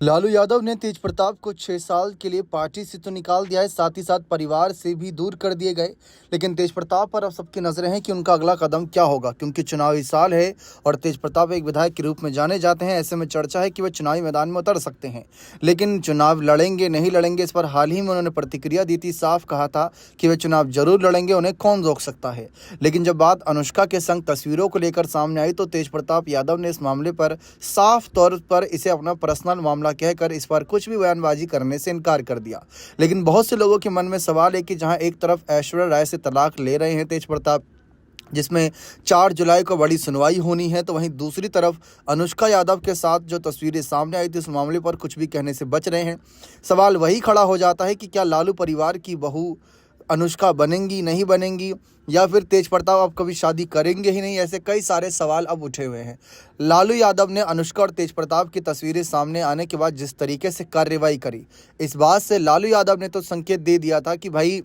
लालू यादव ने तेज प्रताप को 6 साल के लिए पार्टी से तो निकाल दिया है, साथ ही साथ परिवार से भी दूर कर दिए गए। लेकिन तेज प्रताप पर अब सबकी नजरें हैं कि उनका अगला कदम क्या होगा, क्योंकि चुनावी साल है और तेज प्रताप एक विधायक के रूप में जाने जाते हैं। ऐसे में चर्चा है कि वह चुनावी मैदान में उतर सकते हैं, लेकिन चुनाव लड़ेंगे नहीं लड़ेंगे, इस पर हाल ही में उन्होंने प्रतिक्रिया दी थी। साफ कहा था कि वे चुनाव जरूर लड़ेंगे, उन्हें कौन रोक सकता है। लेकिन जब बात अनुष्का के संग तस्वीरों को लेकर सामने आई तो तेज प्रताप यादव ने इस मामले पर साफ तौर पर इसे अपना पर्सनल मामला कहकर इस पर कुछ भी बयानबाजी करने से इनकार कर दिया। लेकिन बहुत से लोगों के मन में सवाल है कि जहां एक तरफ ऐश्वर्या राय से तलाक ले रहे हैं तेज प्रताप, जिसमें 4 जुलाई को बड़ी सुनवाई होनी है, तो वहीं दूसरी तरफ अनुष्का यादव के साथ जो तस्वीरें सामने आई थी उस मामले पर कुछ भी कहने से बच रहे हैं। सवाल वही खड़ा हो जाता है कि क्या लालू परिवार की बहू अनुष्का बनेंगी नहीं बनेंगी, या फिर तेज प्रताप अब कभी शादी करेंगे ही नहीं। ऐसे कई सारे सवाल अब उठे हुए हैं। लालू यादव ने अनुष्का और तेज प्रताप की तस्वीरें सामने आने के बाद जिस तरीके से कार्रवाई करी, इस बात से लालू यादव ने तो संकेत दे दिया था कि भाई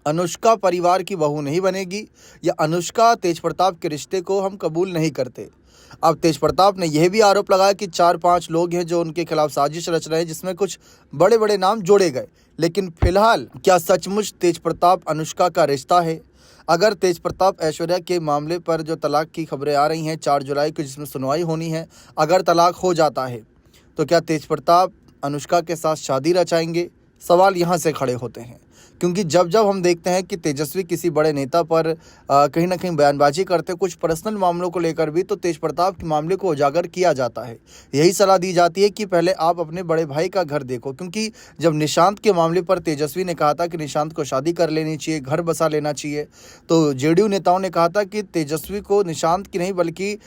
अनुष्का परिवार की बहू नहीं बनेगी, या अनुष्का तेज प्रताप के रिश्ते को हम कबूल नहीं करते। अब तेज प्रताप ने यह भी आरोप लगाया कि 4-5 लोग हैं जो उनके खिलाफ साजिश रच रहे हैं, जिसमें कुछ बड़े बड़े नाम जोड़े गए। लेकिन फिलहाल क्या सचमुच तेज प्रताप अनुष्का का रिश्ता है? अगर तेज प्रताप ऐश्वर्या के मामले पर जो तलाक की खबरें आ रही हैं 4 जुलाई को जिसमें सुनवाई होनी है, अगर तलाक हो जाता है तो क्या तेज प्रताप अनुष्का के साथ शादी रचाएंगे? सवाल यहाँ से खड़े होते हैं, क्योंकि जब जब हम देखते हैं कि तेजस्वी किसी बड़े नेता पर कहीं ना कहीं बयानबाजी करते, कुछ पर्सनल मामलों को लेकर भी, तो तेज प्रताप के मामले को उजागर किया जाता है। यही सलाह दी जाती है कि पहले आप अपने बड़े भाई का घर देखो, क्योंकि जब निशांत के मामले पर तेजस्वी ने कहा था कि निशांत को शादी कर लेनी चाहिए, घर बसा लेना चाहिए, तो जेडीयू नेताओं ने कहा था कि तेजस्वी को निशांत की नहीं बल्कि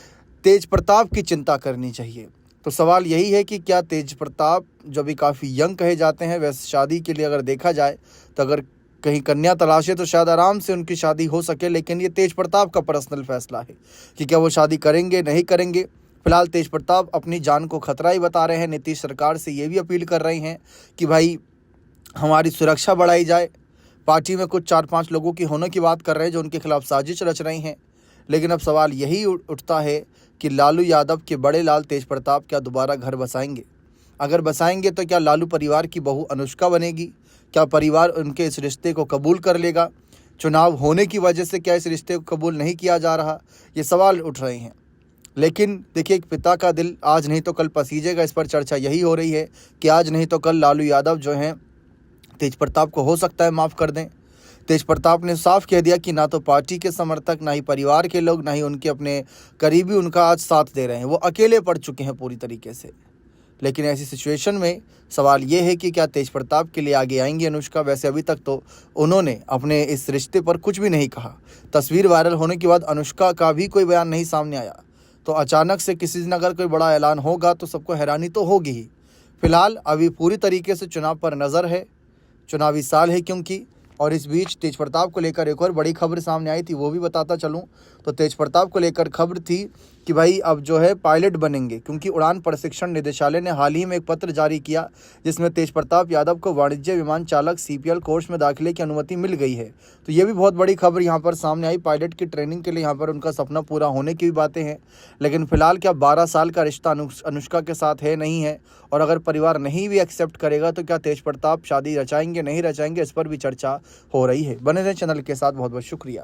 तेज प्रताप की चिंता करनी चाहिए। तो सवाल यही है कि क्या तेज प्रताप जो भी काफ़ी यंग कहे जाते हैं, वैसे शादी के लिए अगर देखा जाए तो अगर कहीं कन्या तलाशे तो शायद आराम से उनकी शादी हो सके। लेकिन ये तेज प्रताप का पर्सनल फैसला है कि क्या वो शादी करेंगे नहीं करेंगे। फिलहाल तेज प्रताप अपनी जान को खतरा ही बता रहे हैं। नीतीश सरकार से ये भी अपील कर रहे हैं कि भाई हमारी सुरक्षा बढ़ाई जाए। पार्टी में कुछ 4-5 लोगों की होने की बात कर रहे हैं जो उनके खिलाफ साजिश रच रही हैं। लेकिन अब सवाल यही उठता है कि लालू यादव के बड़े लाल तेज प्रताप क्या दोबारा घर बसाएंगे? अगर बसाएंगे तो क्या लालू परिवार की बहू अनुष्का बनेगी? क्या परिवार उनके इस रिश्ते को कबूल कर लेगा? चुनाव होने की वजह से क्या इस रिश्ते को कबूल नहीं किया जा रहा? ये सवाल उठ रहे हैं। लेकिन देखिए, एक पिता का दिल आज नहीं तो कल पसीजेगा। इस पर चर्चा यही हो रही है कि आज नहीं तो कल लालू यादव जो हैं तेज प्रताप को हो सकता है माफ़ कर दें। तेज प्रताप ने साफ कह दिया कि ना तो पार्टी के समर्थक, ना ही परिवार के लोग, ना ही उनके अपने करीबी उनका आज साथ दे रहे हैं। वो अकेले पड़ चुके हैं पूरी तरीके से। लेकिन ऐसी सिचुएशन में सवाल ये है कि क्या तेज प्रताप के लिए आगे आएंगी अनुष्का? वैसे अभी तक तो उन्होंने अपने इस रिश्ते पर कुछ भी नहीं कहा। तस्वीर वायरल होने के बाद अनुष्का का भी कोई बयान नहीं सामने आया। तो अचानक से किसी दिन अगर कोई बड़ा ऐलान होगा तो सबको हैरानी तो होगी ही। फिलहाल अभी पूरी तरीके से चुनाव पर नज़र है, चुनावी साल है क्योंकि। और इस बीच तेज प्रताप को लेकर एक और बड़ी खबर सामने आई थी, वो भी बताता चलूं। तो तेज प्रताप को लेकर खबर थी कि भाई अब जो है पायलट बनेंगे, क्योंकि उड़ान प्रशिक्षण निदेशालय ने हाल ही में एक पत्र जारी किया जिसमें तेज प्रताप यादव को वाणिज्य विमान चालक CPL कोर्स में दाखिले की अनुमति मिल गई है। तो ये भी बहुत बड़ी खबर यहाँ पर सामने आई। पायलट की ट्रेनिंग के लिए यहाँ पर उनका सपना पूरा होने की भी बातें हैं। लेकिन फिलहाल क्या 12 साल का रिश्ता अनुष्का के साथ है नहीं है, और अगर परिवार नहीं भी एक्सेप्ट करेगा तो क्या तेज प्रताप शादी रचाएंगे नहीं रचाएंगे, इस पर भी चर्चा हो रही है। बने रहें चैनल के साथ। बहुत बहुत शुक्रिया।